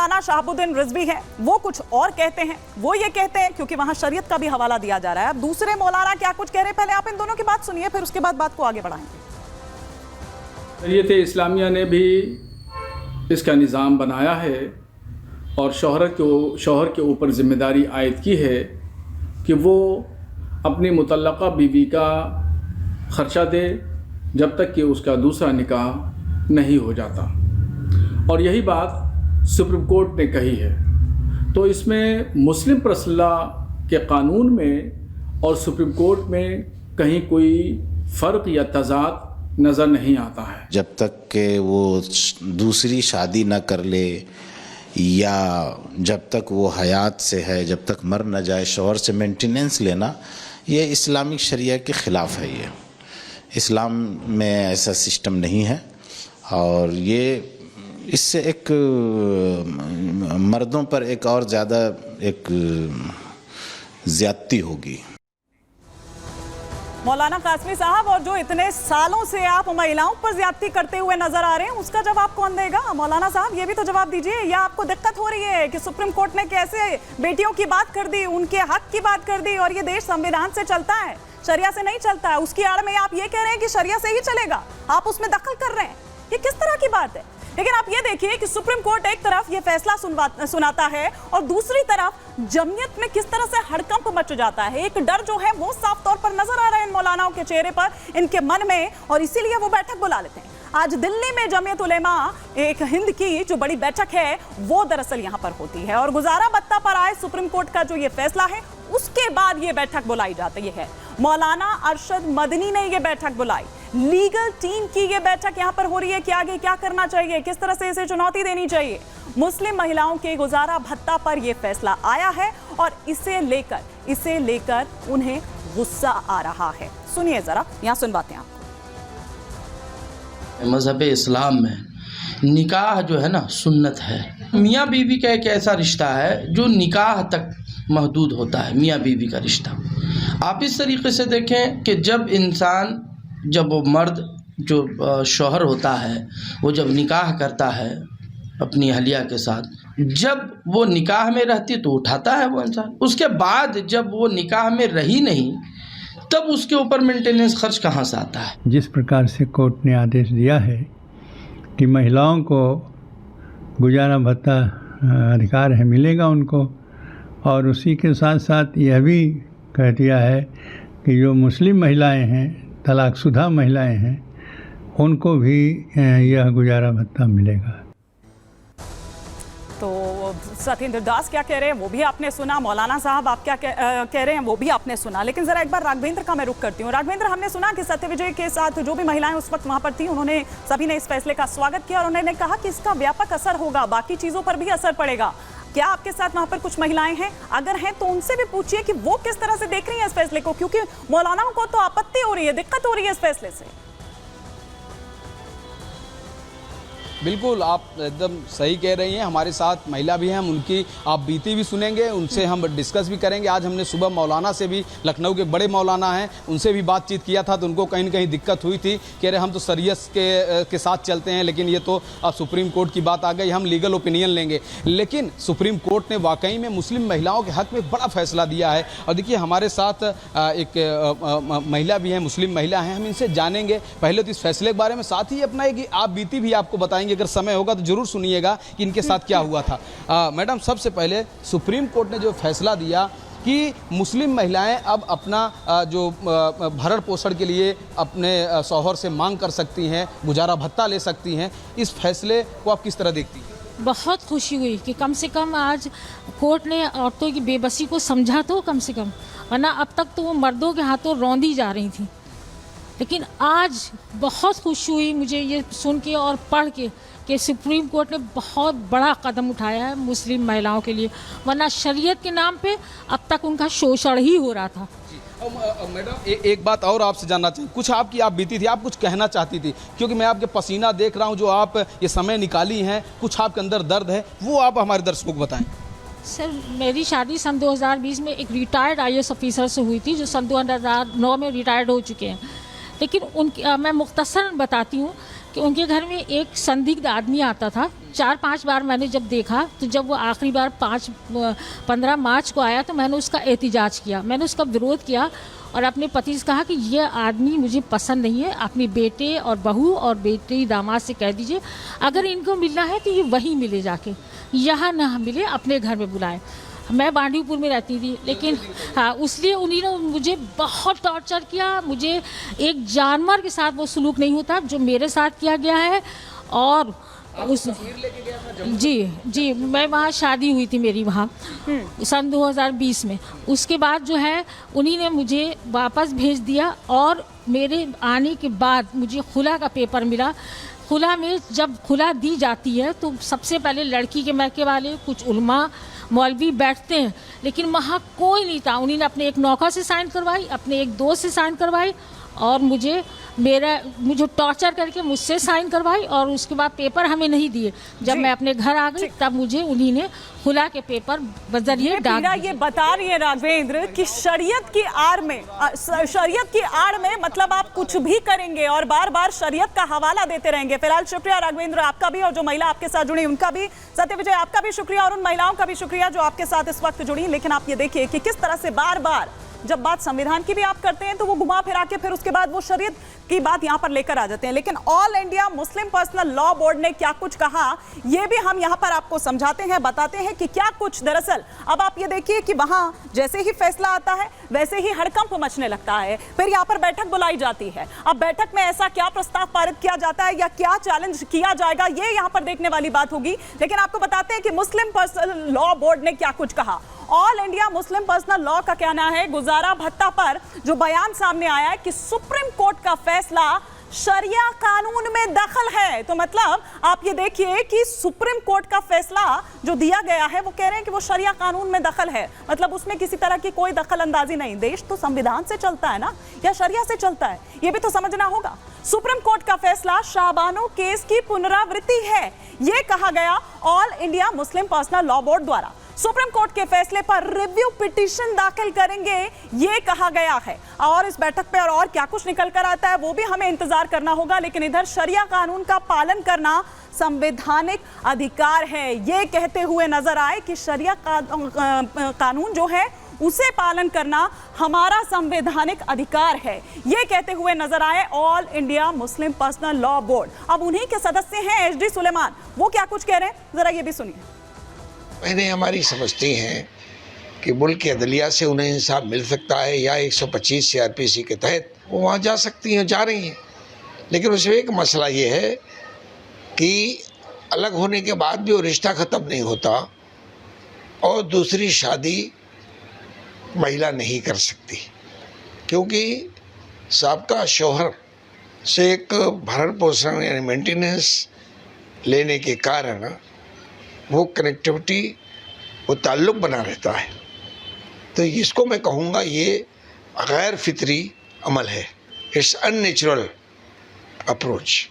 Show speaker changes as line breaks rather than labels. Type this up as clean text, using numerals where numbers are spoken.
मौलाना शहाबुद्दीन रिजवी हैं, वो कुछ और कहते हैं। वो ये कहते हैं, क्योंकि वहां शरीयत का भी हवाला दिया जा रहा है। अब दूसरे मौलाना क्या कुछ कह रहे हैं, पहले आप इन दोनों की बात सुनिए, फिर उसके बाद बात को आगे बढ़ाएंगे।
शरीयत इस्लामिया ने भी इसका निज़ाम बनाया है और शौहर के ऊपर जिम्मेदारी आयद की है कि वो अपनी मुतल्लका बीवी का ख़र्चा दे जब तक कि उसका दूसरा निकाह नहीं हो जाता, और यही बात सुप्रीम कोर्ट ने कही है। तो इसमें मुस्लिम परसल्ला के कानून में और सुप्रीम कोर्ट में कहीं कोई फ़र्क या तज़ाद नज़र नहीं आता है।
जब तक कि वो दूसरी शादी न कर ले या जब तक वो हयात से है, जब तक मर न जाए, शौहर से मेंटेनेंस लेना, ये इस्लामिक शरिया के ख़िलाफ़ है। ये इस्लाम में ऐसा सिस्टम नहीं है और ये इससे एक मर्दों पर एक और ज़्यादा एक ज़्यादती होगी।
मौलाना कासमी साहब, और जो इतने सालों से आप महिलाओं पर ज्यादती करते हुए नजर आ रहे हैं, उसका जवाब कौन देगा? मौलाना साहब ये भी तो जवाब दीजिए। या आपको दिक्कत हो रही है कि सुप्रीम कोर्ट ने कैसे बेटियों की बात कर दी, उनके हक की बात कर दी, और ये देश संविधान से चलता है, शरिया से नहीं चलता है। उसकी आड़ में आप ये कह रहे हैं कि शरिया से ही चलेगा, आप उसमें दखल कर रहे हैं। ये किस तरह की बात है? लेकिन आप ये देखिए कि सुप्रीम कोर्ट एक तरफ ये फैसला सुनाता है और दूसरी तरफ जमीयत में किस तरह से हड़कंप मच जाता है। एक डर जो है वो साफ तौर पर नजर आ रहा है इन मौलानाओं के चेहरे पर, इनके मन में, और इसीलिए वो बैठक बुला लेते हैं। आज दिल्ली में जमीयत उलेमा एक हिंद की जो बड़ी बैठक है वो दरअसल यहाँ पर होती है, और गुजारा भत्ता पर आए सुप्रीम कोर्ट का जो ये फैसला है उसके बाद ये बैठक बुलाई जाती है। मौलाना अरशद मदनी ने ये बैठक बुलाई, लीगल टीम की ये बैठक यहाँ पर हो रही है कि आगे क्या करना चाहिए, किस तरह से इसे चुनौती देनी चाहिए। मुस्लिम महिलाओं के गुजारा भत्ता पर यह फैसला आया है और इसे लेकर उन्हें गुस्सा आ रहा है। सुनिए जरा, यहाँ सुनवाते हैं आपको।
मज़हब इस्लाम में निकाह जो है ना सुन्नत है। मियाँ बीवी का एक ऐसा रिश्ता है जो निकाह तक महदूद होता है, मियाँ बीवी का रिश्ता। आप इस तरीके से देखें कि जब वो मर्द जो शौहर होता है वो जब निकाह करता है अपनी अहलिया के साथ, जब वो निकाह में रहती तो उठाता है वो इंसान, उसके बाद जब वो निकाह में रही नहीं तब उसके ऊपर मेंटेनेंस खर्च कहाँ से आता है।
जिस प्रकार से कोर्ट ने आदेश दिया है कि महिलाओं को गुजारा भत्ता अधिकार है, मिलेगा उनको, और उसी के साथ साथ यह भी कह दिया है कि जो मुस्लिम महिलाएं हैं, तलाकशुदा महिलाएं हैं, उनको भी यह गुजारा भत्ता मिलेगा।
तो सत्येंद्र दास क्या कह रहे हैं वो भी आपने सुना, मौलाना साहब आप क्या कह रहे हैं वो भी आपने सुना। लेकिन जरा एक बार राघवेंद्र का मैं रुख करती हूँ। राघवेंद्र, हमने सुना कि सत्यविजय के साथ जो भी महिलाएं उस वक्त वहां पर थी, उन्होंने सभी ने इस फैसले का स्वागत किया और उन्होंने कहा कि इसका व्यापक असर होगा, बाकी चीजों पर भी असर पड़ेगा। क्या आपके साथ वहां पर कुछ महिलाएं हैं? अगर हैं तो उनसे भी पूछिए कि वो किस तरह से देख रही हैं इस फैसले को, क्योंकि मौलानाओं को तो आपत्ति हो रही है, दिक्कत हो रही है इस फैसले से।
बिल्कुल, आप एकदम सही कह रही हैं। हमारे साथ महिला भी हैं, हम उनकी आप बीती भी सुनेंगे, उनसे हम डिस्कस भी करेंगे। आज हमने सुबह मौलाना से भी, लखनऊ के बड़े मौलाना हैं, उनसे भी बातचीत किया था, तो उनको कहीं न कहीं दिक्कत हुई थी। कह रहे हम तो शरीयत के साथ चलते हैं, लेकिन ये तो अब सुप्रीम कोर्ट की बात आ गई, हम लीगल ओपिनियन लेंगे। लेकिन सुप्रीम कोर्ट ने वाकई में मुस्लिम महिलाओं के हक़ में बड़ा फैसला दिया है। और देखिए हमारे साथ एक महिला भी हैं, मुस्लिम महिला हैं, हम इनसे जानेंगे पहले तो इस फैसले के बारे में, साथ ही अपना एक आप बीती भी आपको बताएंगे। अगर समय होगा तो जरूर सुनिएगा कि इनके साथ क्या हुआ था। मैडम, सबसे पहले सुप्रीम कोर्ट ने जो फैसला दिया कि मुस्लिम महिलाएं अब अपना जो भरण पोषण के लिए अपने शौहर से मांग कर सकती हैं, गुजारा भत्ता ले सकती हैं, इस फैसले को आप किस तरह देखती हैं?
बहुत खुशी हुई कि कम से कम आज कोर्ट ने औरतों की बेबसी को समझा, तो कम से कम, वरना अब तक तो वो मर्दों के हाथों रौंदी जा रही थी। लेकिन आज बहुत खुशी हुई मुझे ये सुन के और पढ़ के कि सुप्रीम कोर्ट ने बहुत बड़ा कदम उठाया है मुस्लिम महिलाओं के लिए, वरना शरीयत के नाम पे अब तक उनका शोषण ही हो रहा था।
मैडम, एक बात और आपसे जानना चाहिए, कुछ आपकी आप बीती थी, आप कुछ कहना चाहती थी, क्योंकि मैं आपके पसीना देख रहा हूँ, जो आप ये समय निकाली हैं, कुछ आपके अंदर दर्द है, वो आप हमारे दर्शकों को बताएं।
सर, मेरी शादी सन 2020 में एक रिटायर्ड IAS ऑफिसर से हुई थी, जो सन 2009 में रिटायर्ड हो चुके हैं। लेकिन मैं मुख्तसरन बताती हूँ कि उनके घर में एक संदिग्ध आदमी आता था। 4-5 बार मैंने जब देखा, तो जब वो आखिरी बार 15 मार्च को आया तो मैंने उसका एहतिजाज किया, मैंने उसका विरोध किया और अपने पति से कहा कि ये आदमी मुझे पसंद नहीं है। अपने बेटे और बहू और बेटे दामाद से कह दीजिए अगर इनको मिलना है तो ये वहीं मिले, जाके यहाँ ना मिले, अपने घर में बुलाएं। मैं बांडीपुर में रहती थी, लेकिन हाँ, उसलिए उन्होंने मुझे बहुत टॉर्चर किया। मुझे एक जानवर के साथ वो सलूक नहीं होता जो मेरे साथ किया गया है। और उस जी मैं वहाँ शादी हुई थी मेरी वहाँ सन 2020 में। उसके बाद जो है उन्हीं ने मुझे वापस भेज दिया और मेरे आने के बाद मुझे खुला का पेपर मिला। खुला में जब खुला दी जाती है तो सबसे पहले लड़की के मैके वाले, कुछ उलमा, मौलवी बैठते हैं, लेकिन वहाँ कोई नहीं था। उन्होंने अपने एक नौकर से साइन करवाई, अपने एक दोस्त से साइन करवाई और मुझे टॉर्चर करके मुझसे साइन करवाई और उसके बाद पेपर हमें नहीं दिए। जब मैं अपने घर आ गई तब मुझे उन्हीं ने खुला के पेपर बजरिए डाल दिए।
ये बता रही है राघवेंद्र कि शरीयत की आड़ में मतलब आप कुछ भी करेंगे और बार बार शरीयत का हवाला देते रहेंगे। फिलहाल शुक्रिया राघवेंद्र आपका भी, और जो महिला आपके साथ जुड़ी उनका भी। सत्य विजय आपका भी शुक्रिया और उन महिलाओं का भी शुक्रिया जो आपके साथ इस वक्त जुड़ी। लेकिन आप ये देखिए कि किस तरह से बार बार जब बात संविधान की भी आप करते हैं तो वो घुमा फिरा के फिर उसके बाद वो शरीयत की बात यहां पर लेकर आ जाते हैं। लेकिन all India Muslim personal law board ने क्या कुछ कहा ये भी हम यहां पर आपको समझाते हैं, बताते हैं कि क्या कुछ। दरअसल अब आप ये देखिए कि वहां जैसे ही फैसला आता है वैसे ही हड़कंप मचने लगता है। फिर यहां पर बैठक बुलाई जाती है। अब बैठक में ऐसा क्या प्रस्ताव पारित किया जाता है या क्या चैलेंज किया जाएगा, ये यहां पर देखने वाली बात होगी। लेकिन आपको बताते हैं कि मुस्लिम पर्सनल लॉ बोर्ड ने क्या कुछ कहा। All India Muslim personal law का कहना है गुजारा भत्ता पर जो बयान सामने आया है कि सुप्रीम कोर्ट का फैसला शरिया कानून में दखल है। तो मतलब आप ये देखिए कि सुप्रीम कोर्ट का फैसला जो दिया गया है वो कह रहे हैं कि वो शरिया कानून में दखल है, मतलब उसमें किसी तरह की कोई दखल अंदाजी नहीं। देश तो संविधान से चलता है ना, या शरिया से चलता है, ये भी तो समझना होगा। सुप्रीम कोर्ट का फैसला शाबानो केस की पुनरावृत्ति है, ये कहा गया all India Muslim personal law board द्वारा। सुप्रीम कोर्ट के फैसले पर रिव्यू पिटीशन दाखिल करेंगे, ये कहा गया है। और इस बैठक पे और क्या कुछ निकल कर आता है वो भी हमें इंतजार करना होगा। लेकिन इधर शरिया कानून का पालन करना संवैधानिक अधिकार है, ये कहते हुए नजर आए कि शरिया कानून जो है उसे पालन करना हमारा संवैधानिक अधिकार है, ये कहते हुए नजर आए all India Muslim personal law board. अब उन्हीं के सदस्य हैं एचडी सुलेमान, वो क्या कुछ कह रहे हैं जरा ये भी सुनिए।
मैंने हमारी समझती हैं कि मुल्क की अदलिया से उन्हें इंसाफ मिल सकता है या 125 CRPC के तहत वो वहाँ जा सकती हैं, जा रही हैं। लेकिन उसमें एक मसला ये है कि अलग होने के बाद भी वो रिश्ता ख़त्म नहीं होता और दूसरी शादी महिला नहीं कर सकती, क्योंकि साबका शौहर से एक भरण पोषण यानी मेंटेनेंस लेने के कारण वो कनेक्टिविटी, वो ताल्लुक़ बना रहता है। तो इसको मैं कहूँगा ये गैर फितरी अमल है, इट्स अननेचुरल अप्रोच।